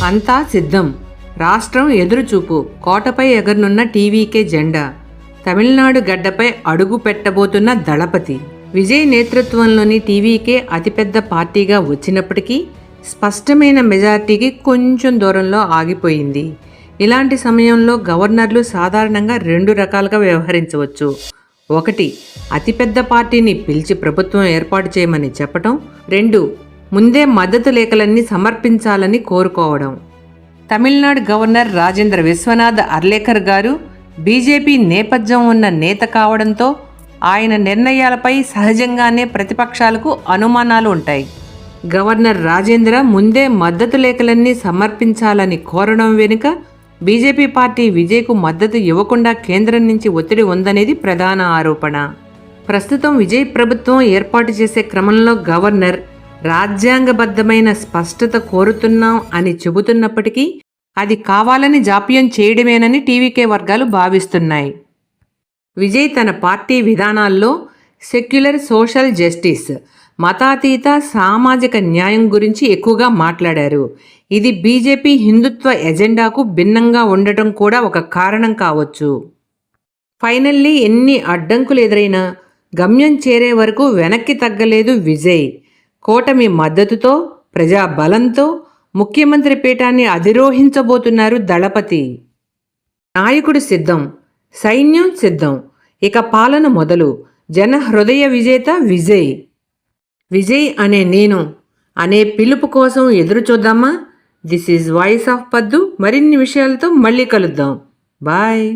అంతా సిద్ధం. రాష్ట్రం ఎదురుచూపు. కోటపై ఎగరనున్న టీవీకే జెండా. తమిళనాడు గడ్డపై అడుగు పెట్టబోతున్న దళపతి. విజయ్ నేతృత్వంలోని టీవీకే అతిపెద్ద పార్టీగా వచ్చినప్పటికీ స్పష్టమైన మెజార్టీకి కొంచెం దూరంలో ఆగిపోయింది. ఇలాంటి సమయంలో గవర్నర్లు సాధారణంగా 2 రకాలుగా వ్యవహరించవచ్చు. 1. అతిపెద్ద పార్టీని పిలిచి ప్రభుత్వం ఏర్పాటు చేయమని చెప్పటం. 2. ముందే మద్దతు లేఖలన్నీ సమర్పించాలని కోరుకోవడం. తమిళనాడు గవర్నర్ రాజేంద్ర విశ్వనాథ్ అర్లేకర్ గారు బీజేపీ నేపథ్యం ఉన్న నేత కావడంతో ఆయన నిర్ణయాలపై సహజంగానే ప్రతిపక్షాలకు అనుమానాలు ఉంటాయి. గవర్నర్ రాజేంద్ర ముందే మద్దతు లేఖలన్నీ సమర్పించాలని కోరడం వెనుక బీజేపీ పార్టీ విజయ్కు మద్దతు ఇవ్వకుండా కేంద్రం నుంచి ఒత్తిడి ఉందనేది ప్రధాన ఆరోపణ. ప్రస్తుతం విజయ్ ప్రభుత్వం ఏర్పాటు చేసే క్రమంలో గవర్నర్ రాజ్యాంగబద్ధమైన స్పష్టత కోరుతున్నాం అని చెబుతున్నప్పటికీ అది కావాలని జాప్యం చేయడమేనని టీవీకే వర్గాలు భావిస్తున్నాయి. విజయ్ తన పార్టీ విధానాల్లో సెక్యులర్ సోషల్ జస్టిస్, మతాతీత సామాజిక న్యాయం గురించి ఎక్కువగా మాట్లాడారు. ఇది బీజేపీ హిందుత్వ ఎజెండాకు భిన్నంగా ఉండటం కూడా ఒక కారణం కావచ్చు. ఫైనల్లీ ఎన్ని అడ్డంకులు ఎదురైనా గమ్యం చేరే వరకు వెనక్కి తగ్గలేదు విజయ్. కూటమి మద్దతుతో, ప్రజాబలంతో ముఖ్యమంత్రి పీఠాన్ని అధిరోహించబోతున్నారు దళపతి. నాయకుడు సిద్ధం, సైన్యం సిద్ధం, ఇక పాలన మొదలు. జన హృదయ విజేత విజయ్. విజయ్ అనే నేను అనే పిలుపు కోసం ఎదురు చూద్దామా? దిస్ ఈజ్ వాయిస్ ఆఫ్ పద్దు. మరిన్ని విషయాలతో మళ్ళీ కలుద్దాం. బాయ్.